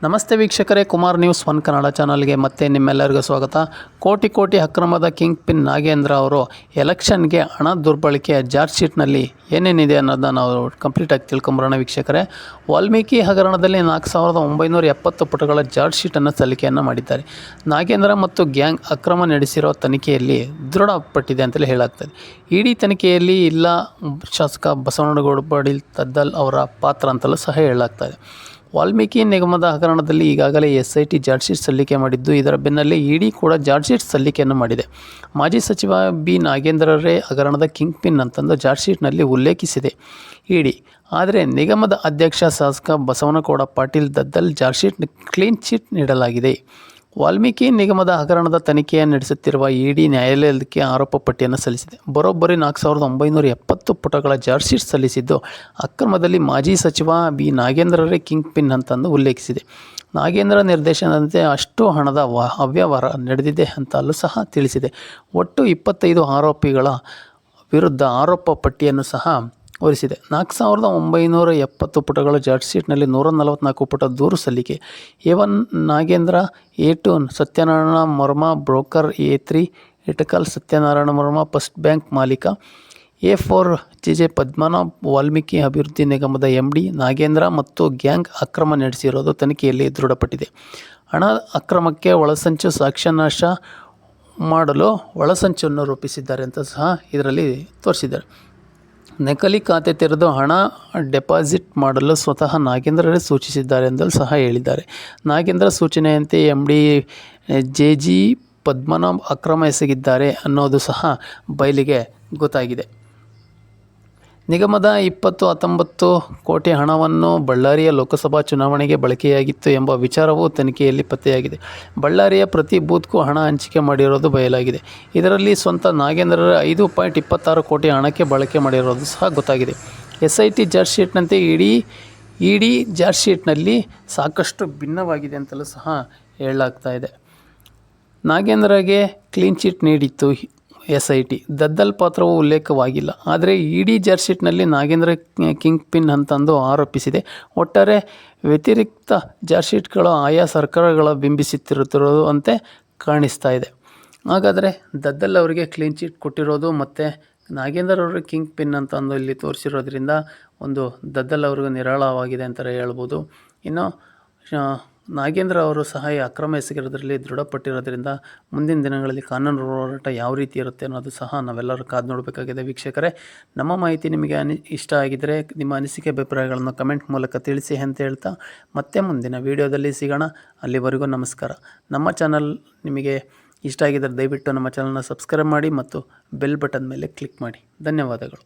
ನಮಸ್ತೆ ವೀಕ್ಷಕರೇ, Kumar news one Kannada ಚಾನಲ್ಗೆ ಮತ್ತೆ ನಿಮ್ಮೆಲ್ಲರಿಗೂ ಸ್ವಾಗತ. ಕೋಟಿ ಅಕ್ರಮದ ಕಿಂಗ್ ಪಿನ್ ನಾಗೇಂದ್ರ ಅವರು ಎಲೆಕ್ಷನ್ಗೆ ಹಣ ದುರ್ಬಳಕೆ ಚಾರ್ಜ್ ಶೀಟ್ನಲ್ಲಿ ಏನೇನಿದೆ ಅನ್ನೋದನ್ನ ನಾವು ಕಂಪ್ಲೀಟಾಗಿ ತಿಳ್ಕೊಂಬರೋಣ ವೀಕ್ಷಕರೇ. ವಾಲ್ಮೀಕಿ ಹಗರಣದಲ್ಲಿ 4970 ಪುಟಗಳ ಚಾರ್ಜ್ ಶೀಟನ್ನು ಸಲ್ಲಿಕೆಯನ್ನು ಮಾಡಿದ್ದಾರೆ. ನಾಗೇಂದ್ರ ಮತ್ತು ಗ್ಯಾಂಗ್ ಅಕ್ರಮ ನಡೆಸಿರೋ ತನಿಖೆಯಲ್ಲಿ ದೃಢಪಟ್ಟಿದೆ ಅಂತಲೇ ಹೇಳಲಾಗ್ತದೆ. ಇಡಿ ತನಿಖೆಯಲ್ಲಿ ಇಲ್ಲ ಶಾಸಕ ಬಸವನಗೌಡ ಪಾಟೀಲ್ ತದ್ದಲ್ ಅವರ ಪಾತ್ರ ಅಂತಲೂ ಸಹ ಹೇಳಲಾಗ್ತದೆ. ವಾಲ್ಮೀಕಿ ನಿಗಮದ ಹಗರಣದಲ್ಲಿ ಈಗಾಗಲೇ SIT ಚಾರ್ಜ್ ಶೀಟ್ ಸಲ್ಲಿಕೆ ಮಾಡಿದ್ದು, ಇದರ ಬೆನ್ನಲ್ಲೇ ಇಡಿ ಕೂಡ ಚಾರ್ಜ್ ಶೀಟ್ ಸಲ್ಲಿಕೆಯನ್ನು ಮಾಡಿದೆ. ಮಾಜಿ ಸಚಿವ ಬಿ ನಾಗೇಂದ್ರರೇ ಹಗರಣದ ಕಿಂಗ್ ಪಿನ್ ಅಂತಂದು ಚಾರ್ಜ್ ಶೀಟ್ನಲ್ಲಿ ಉಲ್ಲೇಖಿಸಿದೆ ಇಡಿ. ಆದರೆ ನಿಗಮದ ಅಧ್ಯಕ್ಷ ಶಾಸಕ Basanagouda Patil Daddal charge sheet clean chit ನೀಡಲಾಗಿದೆ. ವಾಲ್ಮೀಕಿ ನಿಗಮದ ಹಗರಣದ ತನಿಖೆಯನ್ನು ನಡೆಸುತ್ತಿರುವ ಇಡಿ ನ್ಯಾಯಾಲಯಕ್ಕೆ ಆರೋಪ ಪಟ್ಟಿಯನ್ನು ಸಲ್ಲಿಸಿದೆ. ಬರೋಬ್ಬರಿ 4970 ಪುಟಗಳ ಚಾರ್ಜ್ ಶೀಟ್ ಸಲ್ಲಿಸಿದ್ದು, ಅಕ್ರಮದಲ್ಲಿ ಮಾಜಿ ಸಚಿವ ಬಿ ನಾಗೇಂದ್ರರೇ ಕಿಂಗ್ ಪಿನ್ ಅಂತಂದು ಉಲ್ಲೇಖಿಸಿದೆ. ನಾಗೇಂದ್ರ ನಿರ್ದೇಶನದಂತೆ ಅಷ್ಟು ಹಣದ ಅವ್ಯವಹಾರ ನಡೆದಿದೆ ಅಂತಲೂ ಸಹ ತಿಳಿಸಿದೆ. ಒಟ್ಟು 25 ಆರೋಪಿಗಳ ವಿರುದ್ಧ ಆರೋಪ ಪಟ್ಟಿಯನ್ನು ಸಹ ಹೊರಿಸಿದೆ. 4970 ಪುಟಗಳ ಚಾರ್ಜ್ ಶೀಟ್ನಲ್ಲಿ 144 ಪುಟ ದೂರು ಸಲ್ಲಿಕೆ. A1 Nagendra, A2 Satyanarayana Varma broker, A3 Itakal Satyanarayana Varma first bank ಮಾಲೀಕ, A4 JJ ಪದ್ಮನಾಭ್ ವಾಲ್ಮೀಕಿ ಅಭಿವೃದ್ಧಿ ನಿಗಮದ MD. ನಾಗೇಂದ್ರ ಮತ್ತು ಗ್ಯಾಂಗ್ ಅಕ್ರಮ ನಡೆಸಿರೋದು ತನಿಖೆಯಲ್ಲಿ ದೃಢಪಟ್ಟಿದೆ. ಹಣ ಅಕ್ರಮಕ್ಕೆ ಒಳಸಂಚು, ಸಾಕ್ಷ್ಯನಾಶ ಮಾಡಲು ಒಳಸಂಚನ್ನು ರೂಪಿಸಿದ್ದಾರೆ ಅಂತ ಸಹ ಇದರಲ್ಲಿ ತೋರಿಸಿದ್ದಾರೆ. ನಕಲಿ ಖಾತೆ ತೆರೆದು ಹಣ ಡೆಪಾಸಿಟ್ ಮಾಡಲು ಸ್ವತಃ ನಾಗೇಂದ್ರರೇ ಸೂಚಿಸಿದ್ದಾರೆ ಎಂದಲೂ ಸಹ ಹೇಳಿದ್ದಾರೆ. ನಾಗೇಂದ್ರ ಸೂಚನೆಯಂತೆ MD JG ಪದ್ಮನಾಭ್ ಅಕ್ರಮ ಎಸಗಿದ್ದಾರೆ ಅನ್ನೋದು ಸಹ ಬಯಲಿಗೆ ಗೊತ್ತಾಗಿದೆ. ನಿಗಮದ 19 ಕೋಟಿ ಹಣವನ್ನು ಬಳ್ಳಾರಿಯ ಲೋಕಸಭಾ ಚುನಾವಣೆಗೆ ಬಳಕೆಯಾಗಿತ್ತು ಎಂಬ ವಿಚಾರವೂ ತನಿಖೆಯಲ್ಲಿ ಪತ್ತೆಯಾಗಿದೆ. ಬಳ್ಳಾರಿಯ ಪ್ರತಿ ಬೂತ್ಗೂ ಹಣ ಹಂಚಿಕೆ ಮಾಡಿರೋದು ಬಯಲಾಗಿದೆ. ಇದರಲ್ಲಿ ಸ್ವಂತ ನಾಗೇಂದ್ರರ 5.26 ಕೋಟಿ ಹಣಕ್ಕೆ ಬಳಕೆ ಮಾಡಿರೋದು ಸಹ ಗೊತ್ತಾಗಿದೆ. SIT ಚಾರ್ಜ್ ಶೀಟ್ನಂತೆ ಇಡಿ ಚಾರ್ಜ್ ಶೀಟ್ನಲ್ಲಿ ಸಾಕಷ್ಟು ಭಿನ್ನವಾಗಿದೆ ಅಂತಲೂ ಸಹ ಹೇಳಲಾಗ್ತಾ ಇದೆ. ನಾಗೇಂದ್ರಗೆ ಕ್ಲೀನ್ ಚಿಟ್ ನೀಡಿತ್ತು SIT. ತದ್ದಲ್ ಪಾತ್ರವೂ ಉಲ್ಲೇಖವಾಗಿಲ್ಲ. ಆದರೆ ಇಡಿ ಚಾರ್ಜ್ ಶೀಟ್ನಲ್ಲಿ ನಾಗೇಂದ್ರ ಕಿಂಗ್ ಪಿನ್ ಅಂತಂದು ಆರೋಪಿಸಿದೆ. ಒಟ್ಟಾರೆ ವ್ಯತಿರಿಕ್ತ ಚಾರ್ಜ್ ಶೀಟ್ಗಳು ಆಯಾ ಸರ್ಕಾರಗಳ ಬಿಂಬಿಸುತ್ತಿರುತ್ತಿರೋದು ಅಂತೆ ಕಾಣಿಸ್ತಾ ಇದೆ. ಹಾಗಾದರೆ ತದ್ದಲ್ ಅವರಿಗೆ ಕ್ಲೀನ್ ಚಿಟ್ ಕೊಟ್ಟಿರೋದು ಮತ್ತು ನಾಗೇಂದ್ರ ಅವರು ಕಿಂಗ್ ಪಿನ್ ಅಂತಂದು ಇಲ್ಲಿ ತೋರಿಸಿರೋದ್ರಿಂದ ಒಂದು ತದ್ದಲ್ ಅವ್ರಿಗೂ ನಿರಾಳವಾಗಿದೆ ಅಂತಲೇ ಹೇಳ್ಬೋದು. ಇನ್ನು ನಾಗೇಂದ್ರ ಅವರು ಸಹ ಈ ಅಕ್ರಮ ಎಸಗಿರೋದ್ರಲ್ಲಿ ದೃಢಪಟ್ಟಿರೋದ್ರಿಂದ ಮುಂದಿನ ದಿನಗಳಲ್ಲಿ ಕಾನೂನು ಹೋರಾಟ ಯಾವ ರೀತಿ ಇರುತ್ತೆ ಅನ್ನೋದು ಸಹ ನಾವೆಲ್ಲರೂ ಕಾದು ನೋಡಬೇಕಾಗಿದೆ. ವೀಕ್ಷಕರೇ, ನಮ್ಮ ಮಾಹಿತಿ ನಿಮಗೆ ಇಷ್ಟ ಆಗಿದ್ದರೆ ನಿಮ್ಮ ಅನಿಸಿಕೆ ಅಭಿಪ್ರಾಯಗಳನ್ನು ಕಮೆಂಟ್ ಮೂಲಕ ತಿಳಿಸಿ ಅಂತ ಹೇಳ್ತಾ ಮತ್ತೆ ಮುಂದಿನ ವಿಡಿಯೋದಲ್ಲಿ ಸಿಗೋಣ. ಅಲ್ಲಿವರೆಗೂ ನಮಸ್ಕಾರ. ನಮ್ಮ ಚಾನಲ್ ನಿಮಗೆ ಇಷ್ಟ ಆಗಿದ್ದರೆ ದಯವಿಟ್ಟು ನಮ್ಮ ಚಾನಲ್ನ ಸಬ್ಸ್ಕ್ರೈಬ್ ಮಾಡಿ ಮತ್ತು ಬೆಲ್ ಬಟನ್ ಮೇಲೆ ಕ್ಲಿಕ್ ಮಾಡಿ. ಧನ್ಯವಾದಗಳು.